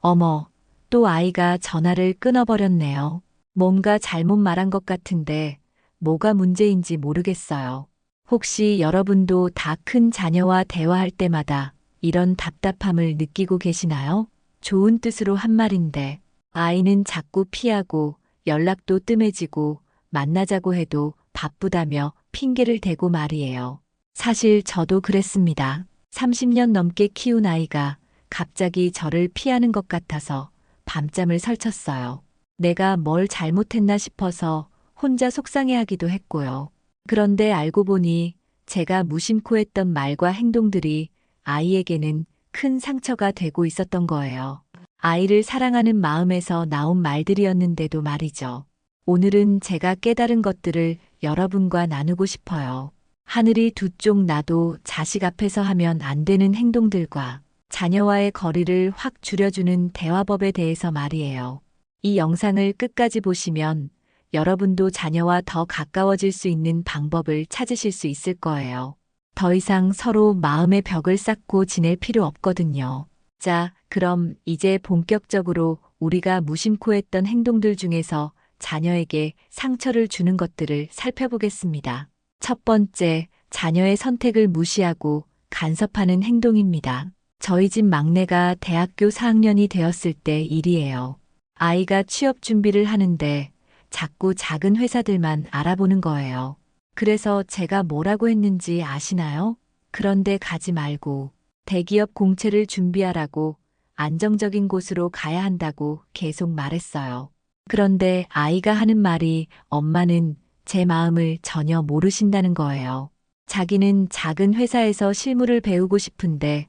어머, 또 아이가 전화를 끊어버렸네요. 뭔가 잘못 말한 것 같은데 뭐가 문제인지 모르겠어요. 혹시 여러분도 다 큰 자녀와 대화할 때마다 이런 답답함을 느끼고 계시나요? 좋은 뜻으로 한 말인데 아이는 자꾸 피하고 연락도 뜸해지고 만나자고 해도 바쁘다며 핑계를 대고 말이에요. 사실 저도 그랬습니다. 30년 넘게 키운 아이가 갑자기 저를 피하는 것 같아서 밤잠을 설쳤어요. 내가 뭘 잘못했나 싶어서 혼자 속상해하기도 했고요. 그런데 알고 보니 제가 무심코 했던 말과 행동들이 아이에게는 큰 상처가 되고 있었던 거예요. 아이를 사랑하는 마음에서 나온 말들이었는데도 말이죠. 오늘은 제가 깨달은 것들을 여러분과 나누고 싶어요. 하늘이 두 쪽 나도 자식 앞에서 하면 안 되는 행동들과 자녀와의 거리를 확 줄여주는 대화법에 대해서 말이에요. 이 영상을 끝까지 보시면 여러분도 자녀와 더 가까워질 수 있는 방법을 찾으실 수 있을 거예요. 더 이상 서로 마음의 벽을 쌓고 지낼 필요 없거든요. 자, 그럼 이제 본격적으로 우리가 무심코 했던 행동들 중에서 자녀에게 상처를 주는 것들을 살펴보겠습니다. 첫 번째, 자녀의 선택을 무시하고 간섭하는 행동입니다. 저희 집 막내가 대학교 4학년이 되었을 때 일이에요. 아이가 취업 준비를 하는데 자꾸 작은 회사들만 알아보는 거예요. 그래서 제가 뭐라고 했는지 아시나요? 그런데 가지 말고 대기업 공채를 준비하라고 안정적인 곳으로 가야 한다고 계속 말했어요. 그런데 아이가 하는 말이 엄마는 제 마음을 전혀 모르신다는 거예요. 자기는 작은 회사에서 실무를 배우고 싶은데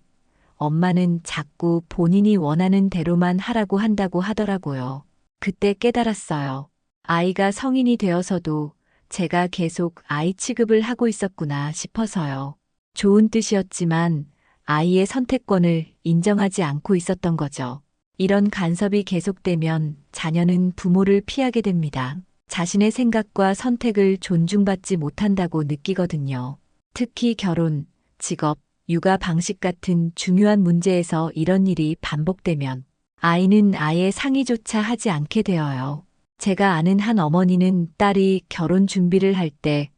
엄마는 자꾸 본인이 원하는 대로만 하라고 한다고 하더라고요. 그때 깨달았어요. 아이가 성인이 되어서도 제가 계속 아이 취급을 하고 있었구나 싶어서요. 좋은 뜻이었지만 아이의 선택권을 인정하지 않고 있었던 거죠. 이런 간섭이 계속되면 자녀는 부모를 피하게 됩니다. 자신의 생각과 선택을 존중받지 못한다고 느끼거든요. 특히 결혼, 직업, 육아 방식 같은 중요한 문제에서 이런 일이 반복되면 아이는 아예 상의조차 하지 않게 되어요. 제가 아는 한 어머니는 딸이 결혼 준비를 할 때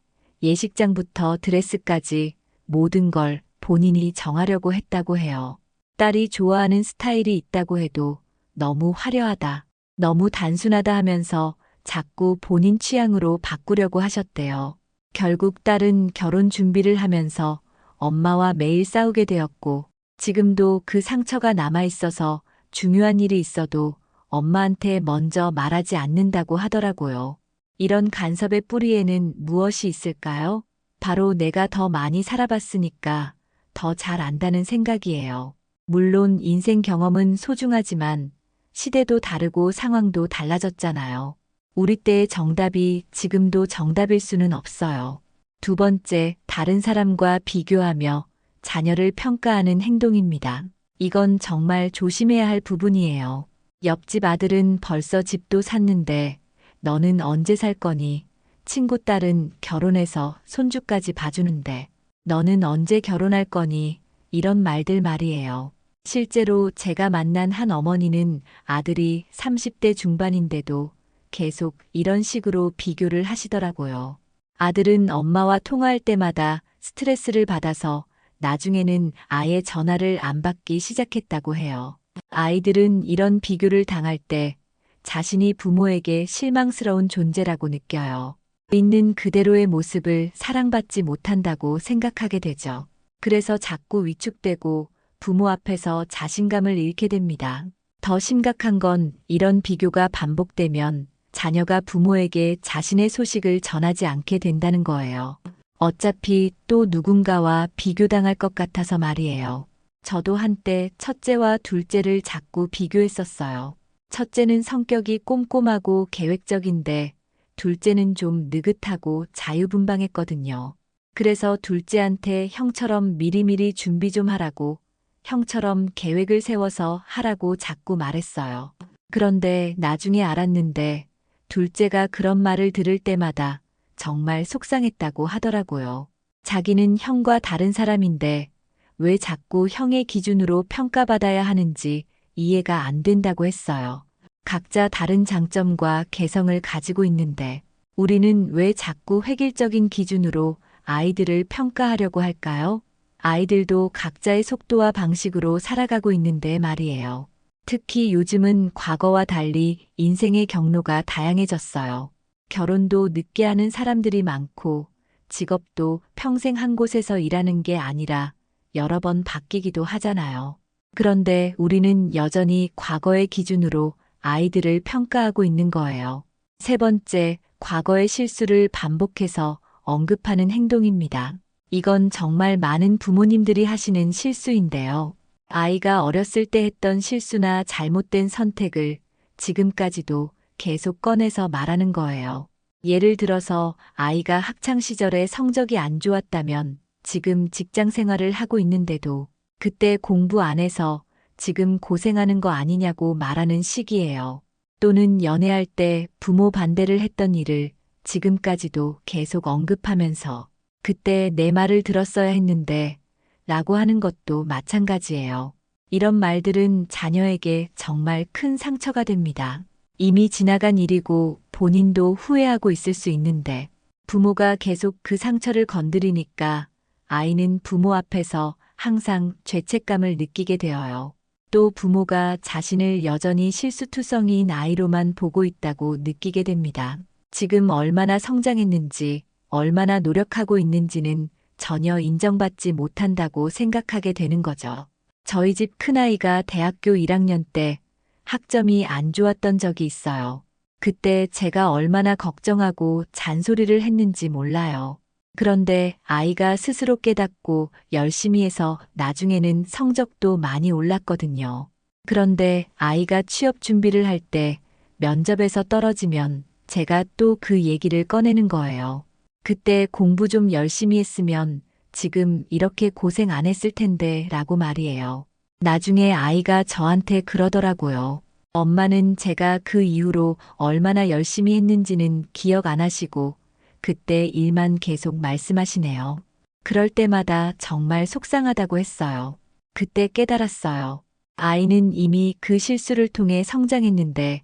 예식장부터 드레스까지 모든 걸 본인이 정하려고 했다고 해요. 딸이 좋아하는 스타일이 있다고 해도 너무 화려하다, 너무 단순하다 하면서 자꾸 본인 취향으로 바꾸려고 하셨대요. 결국 딸은 결혼 준비를 하면서 엄마와 매일 싸우게 되었고, 지금도 그 상처가 남아있어서 중요한 일이 있어도 엄마한테 먼저 말하지 않는다고 하더라고요. 이런 간섭의 뿌리에는 무엇이 있을까요? 바로 내가 더 많이 살아봤으니까 더 잘 안다는 생각이에요. 물론 인생 경험은 소중하지만 시대도 다르고 상황도 달라졌잖아요. 우리 때의 정답이 지금도 정답일 수는 없어요. 두 번째, 다른 사람과 비교하며 자녀를 평가하는 행동입니다. 이건 정말 조심해야 할 부분이에요. 옆집 아들은 벌써 집도 샀는데 너는 언제 살 거니? 친구 딸은 결혼해서 손주까지 봐주는데 너는 언제 결혼할 거니? 이런 말들 말이에요. 실제로 제가 만난 한 어머니는 아들이 30대 중반인데도 계속 이런 식으로 비교를 하시더라고요. 아들은 엄마와 통화할 때마다 스트레스를 받아서 나중에는 아예 전화를 안 받기 시작했다고 해요. 아이들은 이런 비교를 당할 때 자신이 부모에게 실망스러운 존재라고 느껴요. 있는 그대로의 모습을 사랑받지 못한다고 생각하게 되죠. 그래서 자꾸 위축되고 부모 앞에서 자신감을 잃게 됩니다. 더 심각한 건 이런 비교가 반복되면 자녀가 부모에게 자신의 소식을 전하지 않게 된다는 거예요. 어차피 또 누군가와 비교당할 것 같아서 말이에요. 저도 한때 첫째와 둘째를 자꾸 비교했었어요. 첫째는 성격이 꼼꼼하고 계획적인데 둘째는 좀 느긋하고 자유분방했거든요. 그래서 둘째한테 형처럼 미리미리 준비 좀 하라고, 형처럼 계획을 세워서 하라고 자꾸 말했어요. 그런데 나중에 알았는데 둘째가 그런 말을 들을 때마다 정말 속상했다고 하더라고요. 자기는 형과 다른 사람인데 왜 자꾸 형의 기준으로 평가받아야 하는지 이해가 안 된다고 했어요. 각자 다른 장점과 개성을 가지고 있는데 우리는 왜 자꾸 획일적인 기준으로 아이들을 평가하려고 할까요? 아이들도 각자의 속도와 방식으로 살아가고 있는데 말이에요. 특히 요즘은 과거와 달리 인생의 경로가 다양해졌어요. 결혼도 늦게 하는 사람들이 많고 직업도 평생 한 곳에서 일하는 게 아니라 여러 번 바뀌기도 하잖아요. 그런데 우리는 여전히 과거의 기준으로 아이들을 평가하고 있는 거예요. 세 번째, 과거의 실수를 반복해서 언급하는 행동입니다. 이건 정말 많은 부모님들이 하시는 실수인데요. 아이가 어렸을 때 했던 실수나 잘못된 선택을 지금까지도 계속 꺼내서 말하는 거예요. 예를 들어서 아이가 학창 시절에 성적이 안 좋았다면 지금 직장 생활을 하고 있는데도 그때 공부 안 해서 지금 고생하는 거 아니냐고 말하는 식이에요. 또는 연애할 때 부모 반대를 했던 일을 지금까지도 계속 언급하면서 그때 내 말을 들었어야 했는데 라고 하는 것도 마찬가지예요. 이런 말들은 자녀에게 정말 큰 상처가 됩니다. 이미 지나간 일이고 본인도 후회하고 있을 수 있는데 부모가 계속 그 상처를 건드리니까 아이는 부모 앞에서 항상 죄책감을 느끼게 되어요. 또 부모가 자신을 여전히 실수투성이인 아이로만 보고 있다고 느끼게 됩니다. 지금 얼마나 성장했는지, 얼마나 노력하고 있는지는 전혀 인정받지 못한다고 생각하게 되는 거죠. 저희 집 큰아이가 대학교 1학년 때 학점이 안 좋았던 적이 있어요. 그때 제가 얼마나 걱정하고 잔소리를 했는지 몰라요. 그런데 아이가 스스로 깨닫고 열심히 해서 나중에는 성적도 많이 올랐거든요. 그런데 아이가 취업 준비를 할 때 면접에서 떨어지면 제가 또 그 얘기를 꺼내는 거예요. 그때 공부 좀 열심히 했으면 지금 이렇게 고생 안 했을 텐데 라고 말이에요. 나중에 아이가 저한테 그러더라고요. 엄마는 제가 그 이후로 얼마나 열심히 했는지는 기억 안 하시고 그때 일만 계속 말씀하시네요. 그럴 때마다 정말 속상하다고 했어요. 그때 깨달았어요. 아이는 이미 그 실수를 통해 성장했는데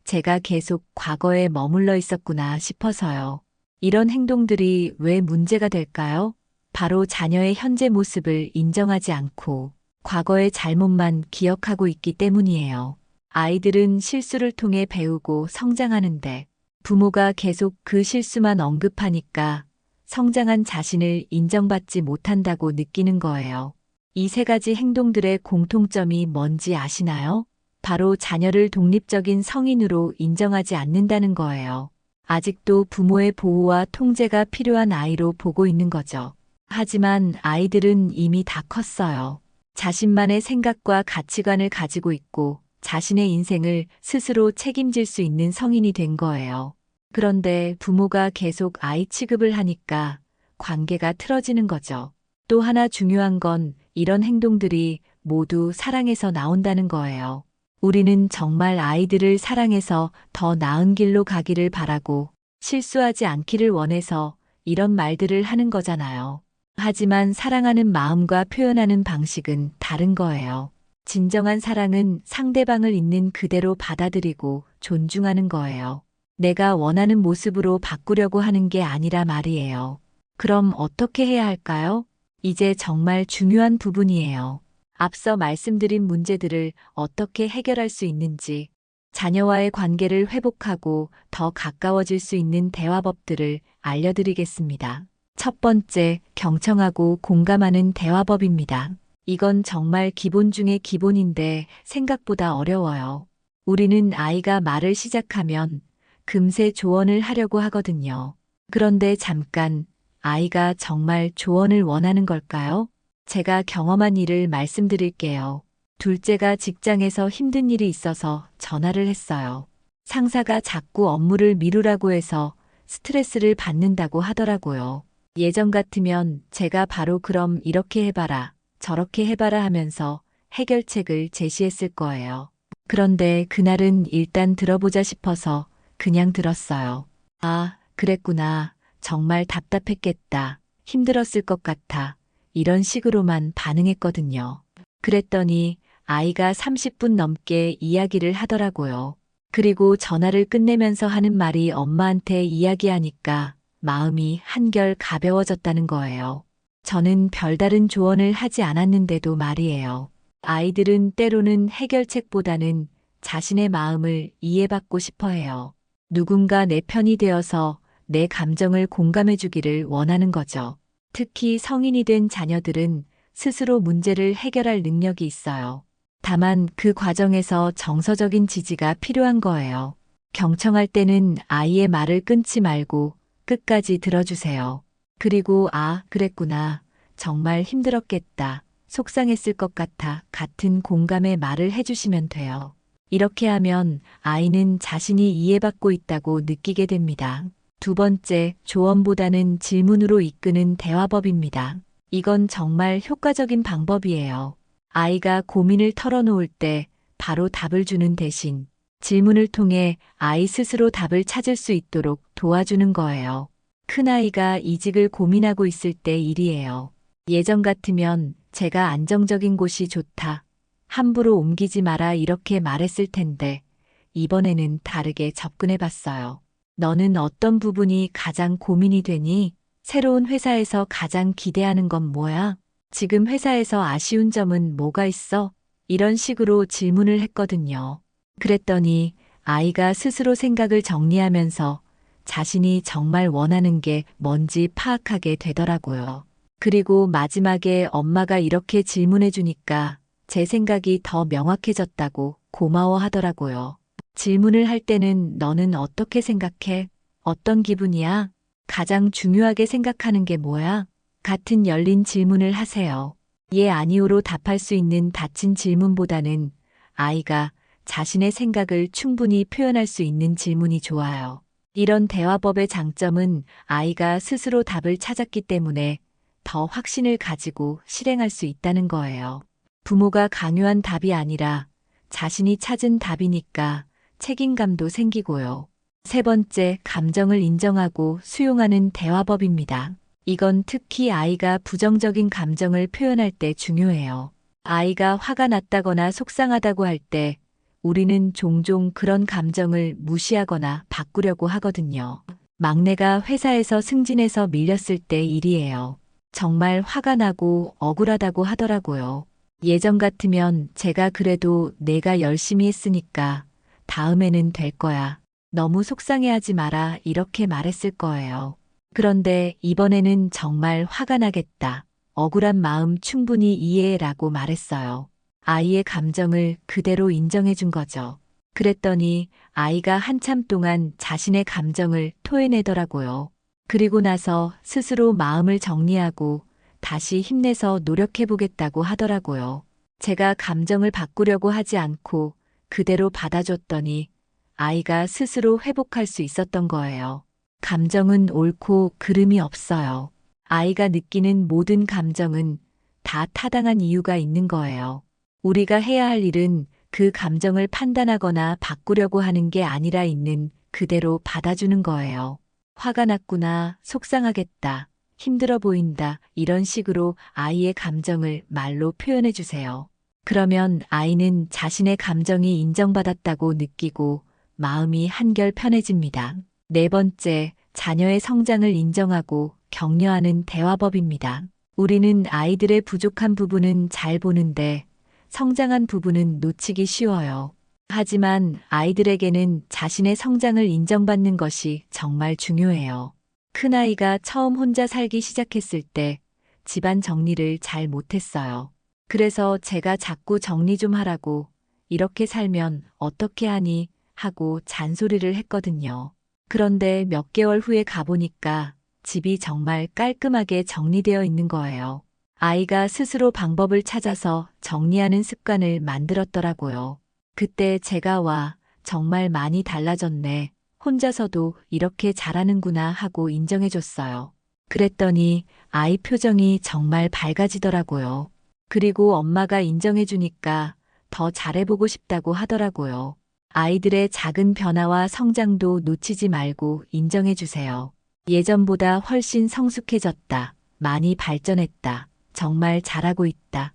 제가 계속 과거에 머물러 있었구나 싶어서요. 이런 행동들이 왜 문제가 될까요? 바로 자녀의 현재 모습을 인정하지 않고 과거의 잘못만 기억하고 있기 때문이에요. 아이들은 실수를 통해 배우고 성장하는데 부모가 계속 그 실수만 언급하니까 성장한 자신을 인정받지 못한다고 느끼는 거예요. 이 세 가지 행동들의 공통점이 뭔지 아시나요? 바로 자녀를 독립적인 성인으로 인정하지 않는다는 거예요. 아직도 부모의 보호와 통제가 필요한 아이로 보고 있는 거죠. 하지만 아이들은 이미 다 컸어요. 자신만의 생각과 가치관을 가지고 있고 자신의 인생을 스스로 책임질 수 있는 성인이 된 거예요. 그런데 부모가 계속 아이 취급을 하니까 관계가 틀어지는 거죠. 또 하나 중요한 건 이런 행동들이 모두 사랑에서 나온다는 거예요. 우리는 정말 아이들을 사랑해서 더 나은 길로 가기를 바라고 실수하지 않기를 원해서 이런 말들을 하는 거잖아요. 하지만 사랑하는 마음과 표현하는 방식은 다른 거예요. 진정한 사랑은 상대방을 있는 그대로 받아들이고 존중하는 거예요. 내가 원하는 모습으로 바꾸려고 하는 게 아니라 말이에요. 그럼 어떻게 해야 할까요? 이제 정말 중요한 부분이에요. 앞서 말씀드린 문제들을 어떻게 해결할 수 있는지, 자녀와의 관계를 회복하고 더 가까워질 수 있는 대화법들을 알려드리겠습니다. 첫 번째, 경청하고 공감하는 대화법입니다. 이건 정말 기본 중의 기본인데 생각보다 어려워요. 우리는 아이가 말을 시작하면 금세 조언을 하려고 하거든요. 그런데 잠깐, 아이가 정말 조언을 원하는 걸까요? 제가 경험한 일을 말씀드릴게요. 둘째가 직장에서 힘든 일이 있어서 전화를 했어요. 상사가 자꾸 업무를 미루라고 해서 스트레스를 받는다고 하더라고요. 예전 같으면 제가 바로 그럼 이렇게 해봐라, 저렇게 해봐라 하면서 해결책을 제시했을 거예요. 그런데 그날은 일단 들어보자 싶어서 그냥 들었어요. 아, 그랬구나. 정말 답답했겠다. 힘들었을 것 같아. 이런 식으로만 반응했거든요. 그랬더니 아이가 30분 넘게 이야기를 하더라고요. 그리고 전화를 끝내면서 하는 말이 엄마한테 이야기하니까 마음이 한결 가벼워졌다는 거예요. 저는 별다른 조언을 하지 않았는데도 말이에요. 아이들은 때로는 해결책보다는 자신의 마음을 이해받고 싶어 해요. 누군가 내 편이 되어서 내 감정을 공감해 주기를 원하는 거죠. 특히 성인이 된 자녀들은 스스로 문제를 해결할 능력이 있어요. 다만 그 과정에서 정서적인 지지가 필요한 거예요. 경청할 때는 아이의 말을 끊지 말고 끝까지 들어주세요. 그리고 그랬구나. 정말 힘들었겠다. 속상했을 것 같은 공감의 말을 해주시면 돼요. 이렇게 하면 아이는 자신이 이해받고 있다고 느끼게 됩니다. 두 번째, 조언보다는 질문으로 이끄는 대화법입니다. 이건 정말 효과적인 방법이에요. 아이가 고민을 털어놓을 때 바로 답을 주는 대신 질문을 통해 아이 스스로 답을 찾을 수 있도록 도와주는 거예요. 큰아이가 이직을 고민하고 있을 때 일이에요. 예전 같으면 제가 안정적인 곳이 좋다. 함부로 옮기지 마라 이렇게 말했을 텐데 이번에는 다르게 접근해 봤어요. 너는 어떤 부분이 가장 고민이 되니? 새로운 회사에서 가장 기대하는 건 뭐야? 지금 회사에서 아쉬운 점은 뭐가 있어? 이런 식으로 질문을 했거든요. 그랬더니 아이가 스스로 생각을 정리하면서 자신이 정말 원하는 게 뭔지 파악하게 되더라고요. 그리고 마지막에 엄마가 이렇게 질문해 주니까 제 생각이 더 명확해졌다고 고마워하더라고요. 질문을 할 때는 너는 어떻게 생각해? 어떤 기분이야? 가장 중요하게 생각하는 게 뭐야? 같은 열린 질문을 하세요. 예, 아니오로 답할 수 있는 닫힌 질문보다는 아이가 자신의 생각을 충분히 표현할 수 있는 질문이 좋아요. 이런 대화법의 장점은 아이가 스스로 답을 찾았기 때문에 더 확신을 가지고 실행할 수 있다는 거예요. 부모가 강요한 답이 아니라 자신이 찾은 답이니까 책임감도 생기고요. 세 번째, 감정을 인정하고 수용하는 대화법입니다. 이건 특히 아이가 부정적인 감정을 표현할 때 중요해요. 아이가 화가 났다거나 속상하다고 할 때 우리는 종종 그런 감정을 무시하거나 바꾸려고 하거든요. 막내가 회사에서 승진해서 밀렸을 때 일이에요. 정말 화가 나고 억울하다고 하더라고요. 예전 같으면 제가 그래도 내가 열심히 했으니까 다음에는 될 거야. 너무 속상해하지 마라 이렇게 말했을 거예요. 그런데 이번에는 정말 화가 나겠다. 억울한 마음 충분히 이해해라고 말했어요. 아이의 감정을 그대로 인정해 준 거죠. 그랬더니 아이가 한참 동안 자신의 감정을 토해내더라고요. 그리고 나서 스스로 마음을 정리하고 다시 힘내서 노력해보겠다고 하더라고요. 제가 감정을 바꾸려고 하지 않고 그대로 받아줬더니 아이가 스스로 회복할 수 있었던 거예요. 감정은 옳고 그름이 없어요. 아이가 느끼는 모든 감정은 다 타당한 이유가 있는 거예요. 우리가 해야 할 일은 그 감정을 판단하거나 바꾸려고 하는 게 아니라 있는 그대로 받아주는 거예요. 화가 났구나, 속상하겠다, 힘들어 보인다, 이런 식으로 아이의 감정을 말로 표현해 주세요. 그러면 아이는 자신의 감정이 인정받았다고 느끼고 마음이 한결 편해집니다. 네 번째, 자녀의 성장을 인정하고 격려하는 대화법입니다. 우리는 아이들의 부족한 부분은 잘 보는데 성장한 부분은 놓치기 쉬워요. 하지만 아이들에게는 자신의 성장을 인정받는 것이 정말 중요해요. 큰아이가 처음 혼자 살기 시작했을 때 집안 정리를 잘 못했어요. 그래서 제가 자꾸 정리 좀 하라고 이렇게 살면 어떻게 하니 하고 잔소리를 했거든요. 그런데 몇 개월 후에 가보니까 집이 정말 깔끔하게 정리되어 있는 거예요. 아이가 스스로 방법을 찾아서 정리하는 습관을 만들었더라고요. 그때 제가 정말 많이 달라졌네. 혼자서도 이렇게 잘하는구나 하고 인정해줬어요. 그랬더니 아이 표정이 정말 밝아지더라고요. 그리고 엄마가 인정해주니까 더 잘해보고 싶다고 하더라고요. 아이들의 작은 변화와 성장도 놓치지 말고 인정해주세요. 예전보다 훨씬 성숙해졌다. 많이 발전했다. 정말 잘하고 있다.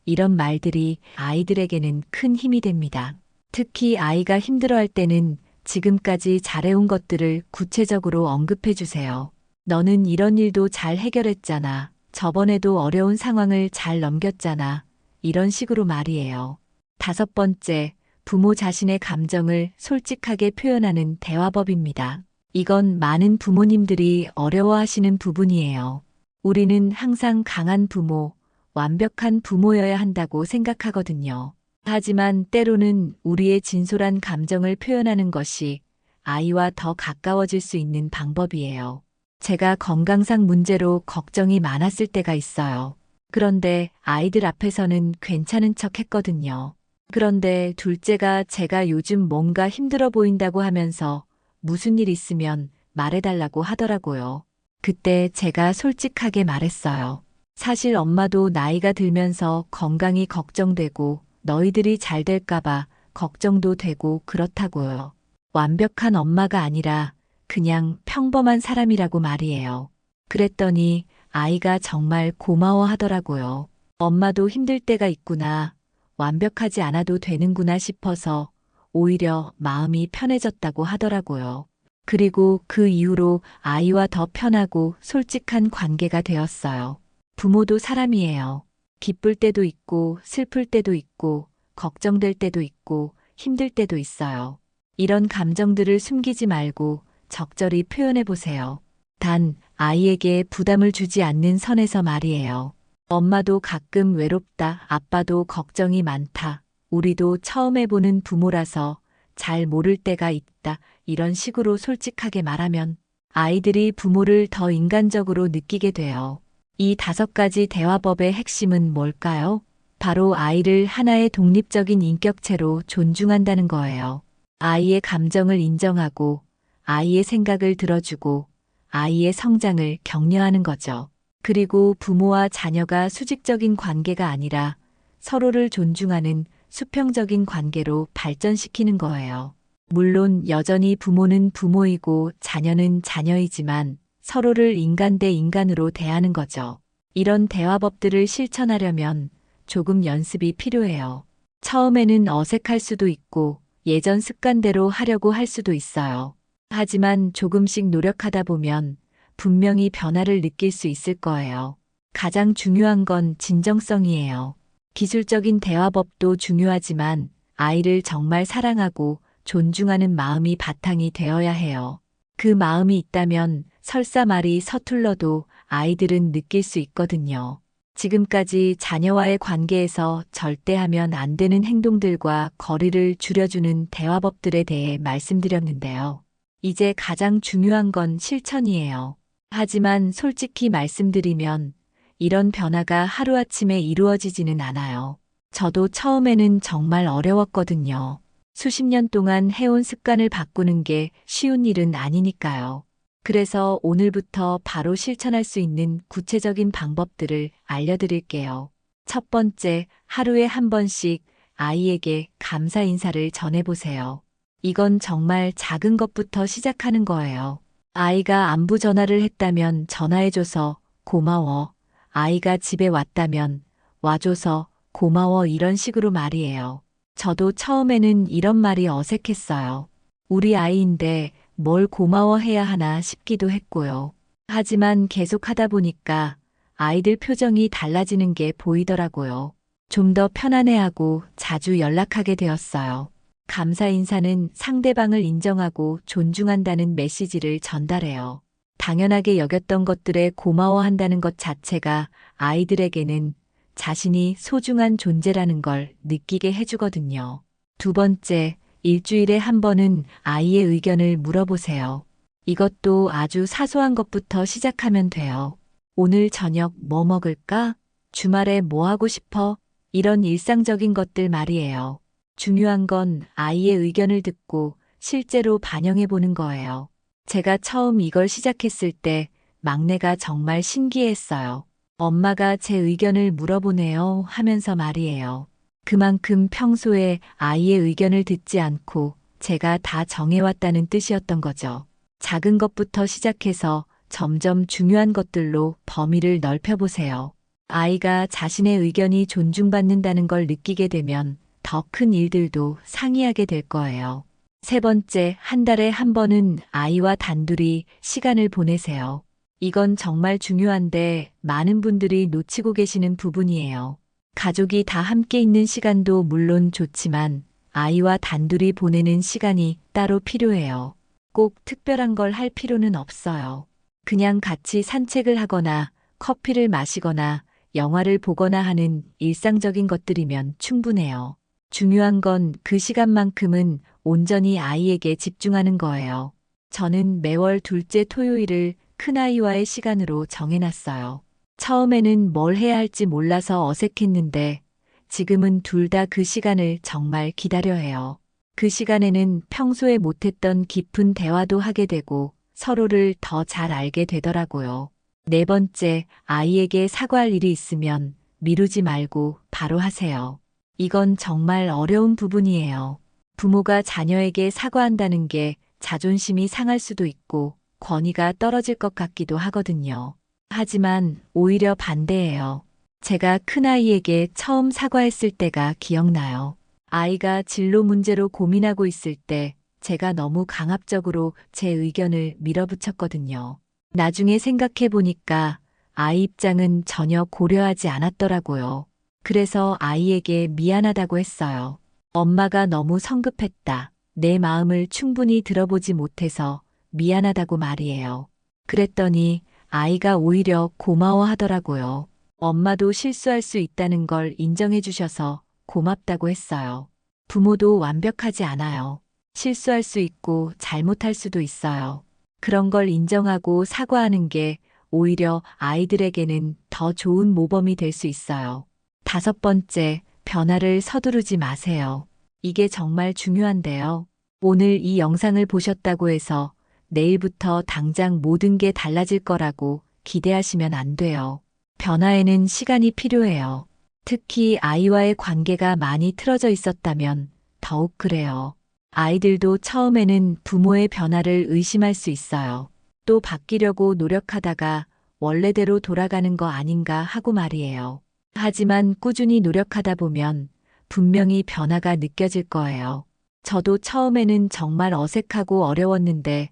이런 말들이 아이들에게는 큰 힘이 됩니다. 특히 아이가 힘들어할 때는 지금까지 잘해온 것들을 구체적으로 언급해 주세요. 너는 이런 일도 잘 해결했잖아. 저번에도 어려운 상황을 잘 넘겼잖아. 이런 식으로 말이에요. 다섯 번째, 부모 자신의 감정을 솔직하게 표현하는 대화법입니다. 이건 많은 부모님들이 어려워하시는 부분이에요. 우리는 항상 강한 부모, 완벽한 부모여야 한다고 생각하거든요. 하지만 때로는 우리의 진솔한 감정을 표현하는 것이 아이와 더 가까워질 수 있는 방법이에요. 제가 건강상 문제로 걱정이 많았을 때가 있어요. 그런데 아이들 앞에서는 괜찮은 척 했거든요. 그런데 둘째가 제가 요즘 뭔가 힘들어 보인다고 하면서 무슨 일 있으면 말해달라고 하더라고요. 그때 제가 솔직하게 말했어요. 사실 엄마도 나이가 들면서 건강이 걱정되고 너희들이 잘 될까봐 걱정도 되고 그렇다고요. 완벽한 엄마가 아니라 그냥 평범한 사람이라고 말이에요. 그랬더니 아이가 정말 고마워 하더라고요. 엄마도 힘들 때가 있구나. 완벽하지 않아도 되는구나 싶어서 오히려 마음이 편해졌다고 하더라고요. 그리고 그 이후로 아이와 더 편하고 솔직한 관계가 되었어요. 부모도 사람이에요. 기쁠 때도 있고 슬플 때도 있고 걱정될 때도 있고 힘들 때도 있어요. 이런 감정들을 숨기지 말고 적절히 표현해 보세요. 단 아이에게 부담을 주지 않는 선에서 말이에요. 엄마도 가끔 외롭다, 아빠도 걱정이 많다, 우리도 처음 해보는 부모라서 잘 모를 때가 있다, 이런 식으로 솔직하게 말하면 아이들이 부모를 더 인간적으로 느끼게 돼요. 이 다섯 가지 대화법의 핵심은 뭘까요? 바로 아이를 하나의 독립적인 인격체로 존중한다는 거예요. 아이의 감정을 인정하고 아이의 생각을 들어주고 아이의 성장을 격려하는 거죠. 그리고 부모와 자녀가 수직적인 관계가 아니라 서로를 존중하는 수평적인 관계로 발전시키는 거예요. 물론 여전히 부모는 부모이고 자녀는 자녀이지만 서로를 인간 대 인간으로 대하는 거죠. 이런 대화법들을 실천하려면 조금 연습이 필요해요. 처음에는 어색할 수도 있고 예전 습관대로 하려고 할 수도 있어요. 하지만 조금씩 노력하다 보면 분명히 변화를 느낄 수 있을 거예요. 가장 중요한 건 진정성이에요. 기술적인 대화법도 중요하지만 아이를 정말 사랑하고 존중하는 마음이 바탕이 되어야 해요. 그 마음이 있다면 설사 말이 서툴러도 아이들은 느낄 수 있거든요. 지금까지 자녀와의 관계에서 절대 하면 안 되는 행동들과 거리를 줄여주는 대화법들에 대해 말씀드렸는데요. 이제 가장 중요한 건 실천이에요. 하지만 솔직히 말씀드리면 이런 변화가 하루아침에 이루어지지는 않아요. 저도 처음에는 정말 어려웠거든요. 수십 년 동안 해온 습관을 바꾸는 게 쉬운 일은 아니니까요. 그래서 오늘부터 바로 실천할 수 있는 구체적인 방법들을 알려드릴게요. 첫 번째, 하루에 한 번씩 아이에게 감사 인사를 전해보세요. 이건 정말 작은 것부터 시작하는 거예요. 아이가 안부 전화를 했다면 전화해줘서 고마워. 아이가 집에 왔다면 와줘서 고마워, 이런 식으로 말이에요. 저도 처음에는 이런 말이 어색했어요. 우리 아이인데 뭘 고마워해야 하나 싶기도 했고요. 하지만 계속 하다 보니까 아이들 표정이 달라지는 게 보이더라고요. 좀 더 편안해하고 자주 연락하게 되었어요. 감사 인사는 상대방을 인정하고 존중한다는 메시지를 전달해요. 당연하게 여겼던 것들에 고마워한다는 것 자체가 아이들에게는 자신이 소중한 존재라는 걸 느끼게 해주거든요. 두 번째, 일주일에 한 번은 아이의 의견을 물어보세요. 이것도 아주 사소한 것부터 시작하면 돼요. 오늘 저녁 뭐 먹을까? 주말에 뭐 하고 싶어? 이런 일상적인 것들 말이에요. 중요한 건 아이의 의견을 듣고 실제로 반영해 보는 거예요. 제가 처음 이걸 시작했을 때 막내가 정말 신기했어요. 엄마가 제 의견을 물어보네요 하면서 말이에요. 그만큼 평소에 아이의 의견을 듣지 않고 제가 다 정해왔다는 뜻이었던 거죠. 작은 것부터 시작해서 점점 중요한 것들로 범위를 넓혀보세요. 아이가 자신의 의견이 존중받는다는 걸 느끼게 되면 더 큰 일들도 상의하게 될 거예요. 세 번째, 한 달에 한 번은 아이와 단둘이 시간을 보내세요. 이건 정말 중요한데 많은 분들이 놓치고 계시는 부분이에요. 가족이 다 함께 있는 시간도 물론 좋지만 아이와 단둘이 보내는 시간이 따로 필요해요. 꼭 특별한 걸 할 필요는 없어요. 그냥 같이 산책을 하거나 커피를 마시거나 영화를 보거나 하는 일상적인 것들이면 충분해요. 중요한 건 그 시간만큼은 온전히 아이에게 집중하는 거예요. 저는 매월 둘째 토요일을 큰아이와의 시간으로 정해놨어요. 처음에는 뭘 해야 할지 몰라서 어색했는데 지금은 둘 다 그 시간을 정말 기다려 해요. 그 시간에는 평소에 못했던 깊은 대화도 하게 되고 서로를 더 잘 알게 되더라고요. 네 번째, 아이에게 사과할 일이 있으면 미루지 말고 바로 하세요. 이건 정말 어려운 부분이에요. 부모가 자녀에게 사과한다는 게 자존심이 상할 수도 있고 권위가 떨어질 것 같기도 하거든요. 하지만 오히려 반대예요. 제가 큰아이에게 처음 사과했을 때가 기억나요. 아이가 진로 문제로 고민하고 있을 때 제가 너무 강압적으로 제 의견을 밀어붙였거든요. 나중에 생각해 보니까 아이 입장은 전혀 고려하지 않았더라고요. 그래서 아이에게 미안하다고 했어요. 엄마가 너무 성급했다. 내 마음을 충분히 들어보지 못해서 미안하다고 말이에요. 그랬더니 아이가 오히려 고마워하더라고요. 엄마도 실수할 수 있다는 걸 인정해 주셔서 고맙다고 했어요. 부모도 완벽하지 않아요. 실수할 수 있고 잘못할 수도 있어요. 그런 걸 인정하고 사과하는 게 오히려 아이들에게는 더 좋은 모범이 될 수 있어요. 다섯 번째, 변화를 서두르지 마세요. 이게 정말 중요한데요. 오늘 이 영상을 보셨다고 해서 내일부터 당장 모든 게 달라질 거라고 기대하시면 안 돼요. 변화에는 시간이 필요해요. 특히 아이와의 관계가 많이 틀어져 있었다면 더욱 그래요. 아이들도 처음에는 부모의 변화를 의심할 수 있어요. 또 바뀌려고 노력하다가 원래대로 돌아가는 거 아닌가 하고 말이에요. 하지만 꾸준히 노력하다 보면 분명히 변화가 느껴질 거예요. 저도 처음에는 정말 어색하고 어려웠는데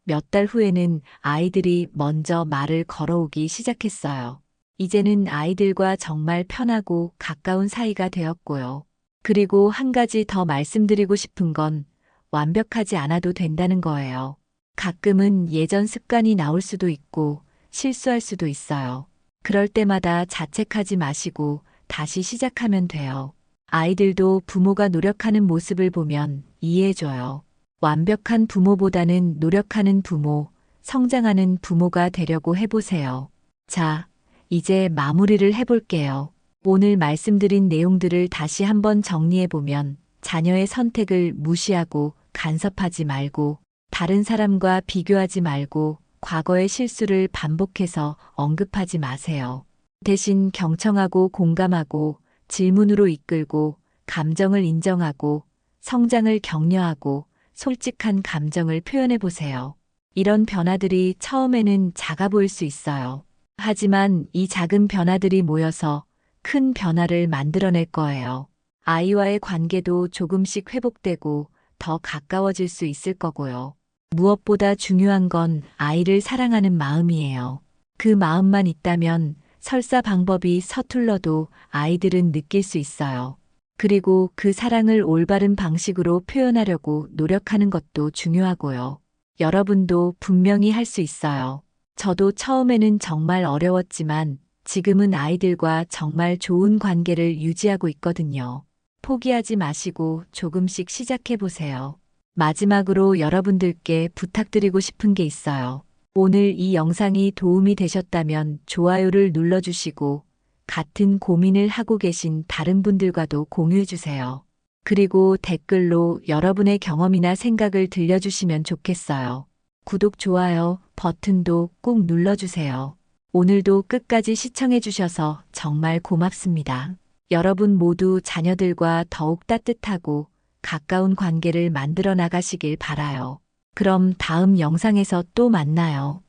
몇 달 후에는 아이들이 먼저 말을 걸어오기 시작했어요. 이제는 아이들과 정말 편하고 가까운 사이가 되었고요. 그리고 한 가지 더 말씀드리고 싶은 건 완벽하지 않아도 된다는 거예요. 가끔은 예전 습관이 나올 수도 있고 실수할 수도 있어요. 그럴 때마다 자책하지 마시고 다시 시작하면 돼요. 아이들도 부모가 노력하는 모습을 보면 이해해줘요. 완벽한 부모보다는 노력하는 부모, 성장하는 부모가 되려고 해보세요. 자, 이제 마무리를 해볼게요. 오늘 말씀드린 내용들을 다시 한번 정리해보면 자녀의 선택을 무시하고 간섭하지 말고 다른 사람과 비교하지 말고 과거의 실수를 반복해서 언급하지 마세요. 대신 경청하고 공감하고 질문으로 이끌고 감정을 인정하고 성장을 격려하고 솔직한 감정을 표현해 보세요. 이런 변화들이 처음에는 작아 보일 수 있어요. 하지만 이 작은 변화들이 모여서 큰 변화를 만들어낼 거예요. 아이와의 관계도 조금씩 회복되고 더 가까워질 수 있을 거고요. 무엇보다 중요한 건 아이를 사랑하는 마음이에요. 그 마음만 있다면 설사 방법이 서툴러도 아이들은 느낄 수 있어요. 그리고 그 사랑을 올바른 방식으로 표현하려고 노력하는 것도 중요하고요. 여러분도 분명히 할 수 있어요. 저도 처음에는 정말 어려웠지만 지금은 아이들과 정말 좋은 관계를 유지하고 있거든요. 포기하지 마시고 조금씩 시작해 보세요. 마지막으로 여러분들께 부탁드리고 싶은 게 있어요. 오늘 이 영상이 도움이 되셨다면 좋아요를 눌러주시고 같은 고민을 하고 계신 다른 분들과도 공유해 주세요. 그리고 댓글로 여러분의 경험이나 생각을 들려주시면 좋겠어요. 구독, 좋아요 버튼도 꼭 눌러주세요. 오늘도 끝까지 시청해 주셔서 정말 고맙습니다. 여러분 모두 자녀들과 더욱 따뜻하고 가까운 관계를 만들어 나가시길 바라요. 그럼 다음 영상에서 또 만나요.